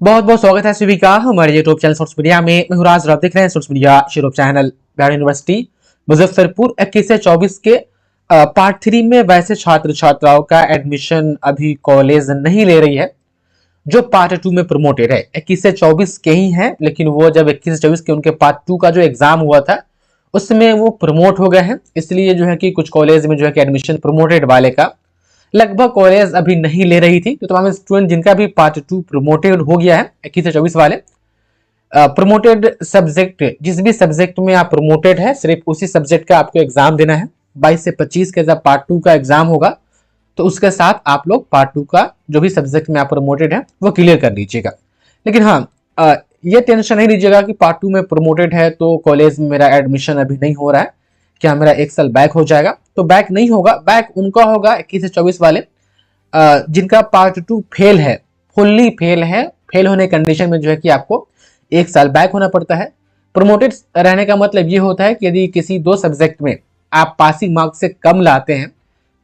बहुत बहुत स्वागत है सभी का हमारे यूट्यूब चैनल सोर्स मीडिया में। मैं हूं राज, आप देख रहे हैं source media YouTube channel. Bihar university Muzaffarpur 21 से 24 के पार्ट 3 में वैसे छात्र छात्राओं का एडमिशन अभी कॉलेज नहीं ले रही है जो पार्ट 2 में प्रमोटेड है। 21 से 24 के ही हैं, लेकिन वो जब 21 से 24 के उनके पार्ट 2 का जो एग्जाम हुआ था उसमें वो प्रमोट हो गए हैं, इसलिए जो है कि कुछ कॉलेज में जो है कि एडमिशन प्रमोटेड वाले का लगभग कॉलेज अभी नहीं ले रही थी। तो तमाम स्टूडेंट जिनका भी पार्ट 2 प्रमोटेड हो गया है 21 से 24 वाले, प्रमोटेड सब्जेक्ट जिस भी सब्जेक्ट में आप प्रमोटेड है सिर्फ उसी सब्जेक्ट का आपको एग्जाम देना है। 22 से 25 के जब पार्ट 2 का एग्जाम होगा तो उसके साथ आप लोग पार्ट 2 का जो भी सब्जेक्ट में आप प्रमोटेड है वो क्लियर कर लीजिएगा। लेकिन हाँ, ये टेंशन नहीं लीजिएगा कि पार्ट 2 में प्रमोटेड है तो कॉलेज में मेरा एडमिशन अभी नहीं हो रहा है, क्या मेरा एक साल बैक हो जाएगा। तो बैक नहीं होगा, बैक उनका होगा 21 से 24 वाले जिनका पार्ट 2 फेल है, फुल्ली फेल है। फेल होने कंडीशन में जो है कि आपको एक साल बैक होना पड़ता है। प्रमोटेड रहने का मतलब ये होता है कि यदि किसी दो सब्जेक्ट में आप पासिंग मार्क्स से कम लाते हैं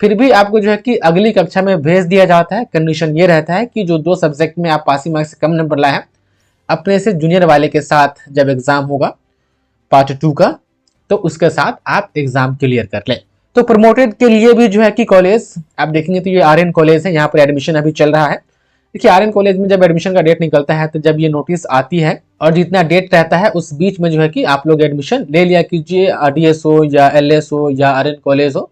फिर भी आपको जो है कि अगली कक्षा में भेज दिया जाता है। कंडीशन ये रहता है कि जो दो सब्जेक्ट में आप पासिंग मार्क्स से कम नंबर लाए हैं अपने से जूनियर वाले के साथ जब एग्जाम होगा पार्ट 2 का तो उसके साथ आप एग्जाम क्लियर कर लें। तो प्रमोटेड के लिए भी जो है कि कॉलेज आप देखेंगे तो ये आर्यन कॉलेज है, यहाँ पर एडमिशन अभी चल रहा है। देखिए आर्यन कॉलेज में जब एडमिशन का डेट निकलता है तो जब ये नोटिस आती है और जितना डेट रहता है उस बीच में जो है कि आप लोग एडमिशन ले लिया कीजिए, RDS हो या LS हो या आर्यन कॉलेज हो,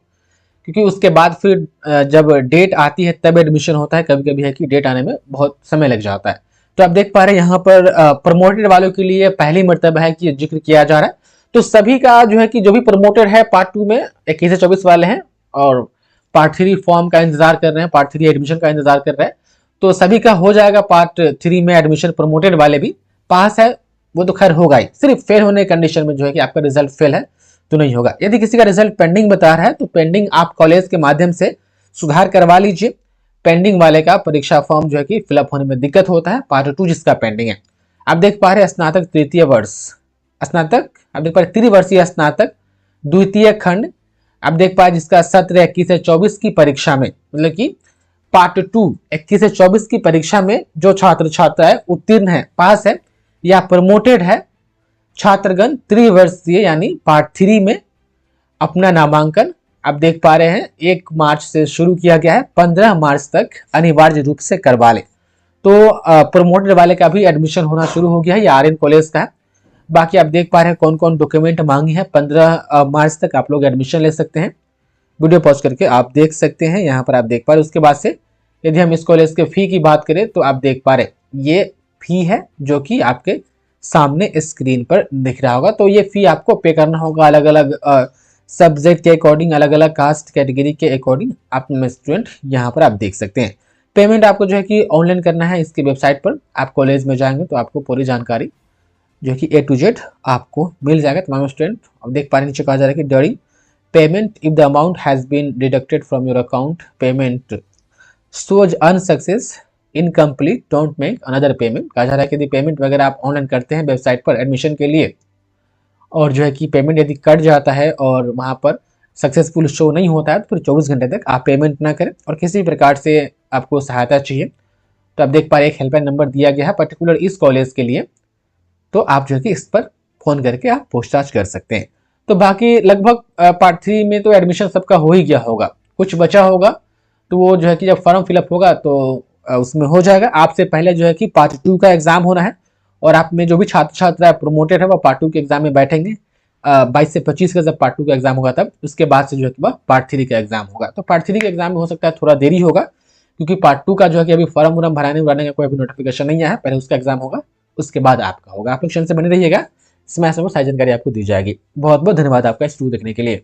क्योंकि उसके बाद फिर जब डेट आती है तब एडमिशन होता है। कभी कभी है कि डेट आने में बहुत समय लग जाता है। तो आप देख पा रहे हैं यहाँ पर प्रमोटेड वालों के लिए पहली मर्तबा है कि जिक्र किया जा रहा है। तो सभी का जो है कि जो भी प्रमोटेड है पार्ट 2 में 21 से 24 वाले हैं और पार्ट 3 फॉर्म का इंतजार कर रहे हैं, पार्ट 3 एडमिशन का इंतजार कर रहे हैं, तो सभी का हो जाएगा पार्ट 3 में एडमिशन। प्रमोटेड वाले भी पास है वो तो खैर होगा ही, सिर्फ फेल होने कंडीशन में जो है कि आपका रिजल्ट फेल है तो नहीं होगा। यदि किसी का रिजल्ट पेंडिंग बता रहा है तो पेंडिंग आप कॉलेज के माध्यम से सुधार करवा लीजिए। पेंडिंग वाले का परीक्षा फॉर्म जो है कि फिलअप होने में दिक्कत होता है, पार्ट 2 जिसका पेंडिंग है। आप देख पा रहे हैं स्नातक तृतीय वर्ष, स्नातक आप देख पा रहे त्रिवर्षीय स्नातक द्वितीय खंड, आप देख पा रहे जिसका सत्र 21 से 24 की परीक्षा में, मतलब कि पार्ट 2 21 से 24 की परीक्षा में जो छात्र छात्रा है उत्तीर्ण है, पास है या प्रमोटेड है, छात्रगण त्रिवर्षीय यानी पार्ट 3 में अपना नामांकन आप देख पा रहे हैं 1 मार्च से शुरू किया गया है, 15 मार्च तक अनिवार्य रूप से करवा ले। तो प्रमोटेड वाले का भी एडमिशन होना शुरू हो गया है, ये आर्यन कॉलेज का है। बाकी आप देख पा रहे हैं कौन कौन डॉक्यूमेंट मांगी है। 15 मार्च तक आप लोग एडमिशन ले सकते हैं। वीडियो पॉज करके आप देख सकते हैं, यहाँ पर आप देख पा रहे हैं। उसके बाद से यदि हम इस कॉलेज के फी की बात करें तो आप देख पा रहे ये फी है जो कि आपके सामने स्क्रीन पर दिख रहा होगा। तो ये फी आपको पे करना होगा अलग अलग सब्जेक्ट के अकॉर्डिंग, अलग अलग कास्ट कैटेगरी के अकॉर्डिंग। आप स्टूडेंट यहाँ पर आप देख सकते हैं। पेमेंट आपको जो है कि ऑनलाइन करना है, इसकी वेबसाइट पर आप कॉलेज में जाएंगे तो आपको पूरी जानकारी जो कि A to Z आपको मिल जाएगा। तमाम स्टूडेंट अब देख पा रहे नीचे कहा जा रहा है कि during payment if the amount has been deducted from your account payment shows unsuccess incomplete don't make another payment. कहा जा रहा है कि यदि पेमेंट वगैरह आप ऑनलाइन करते हैं वेबसाइट पर एडमिशन के लिए और जो है कि पेमेंट यदि कट जाता है और वहाँ पर सक्सेसफुल शो नहीं होता है तो फिर 24 घंटे तक आप पेमेंट ना करें। और किसी प्रकार से आपको सहायता चाहिए तो आप देख पा रहे एक हेल्पलाइन नंबर दिया गया है पर्टिकुलर इस कॉलेज के लिए, तो आप जो है कि इस पर फोन करके आप पूछताछ कर सकते हैं। तो बाकी लगभग पार्ट 3 में तो एडमिशन सबका हो ही गया होगा, कुछ बचा होगा तो वो जो है कि जब फॉर्म फिलअप होगा तो उसमें हो जाएगा। आपसे पहले जो है कि पार्ट 2 का एग्जाम होना है और आप में जो भी छात्र छात्रा प्रमोटेड है वो पार्ट 2 के एग्जाम में बैठेंगे। 22 से 25 का जब पार्ट 2 का एग्जाम होगा तब उसके बाद से जो है कि वह पार्ट 3 का एग्जाम होगा। तो पार्ट 3 के एग्जाम में हो सकता है थोड़ा देरी होगा क्योंकि पार्ट 2 का जो है कि अभी फॉर्म वॉर्म भराने का कोई अभी नोटिफिकेशन नहीं आया है, पहले उसका एग्जाम होगा उसके बाद आपका होगा। आप लोग चैनल से बने रहिएगा, इसमें सारी जानकारी आपको दी जाएगी। बहुत बहुत धन्यवाद आपका इस वीडियो देखने के लिए।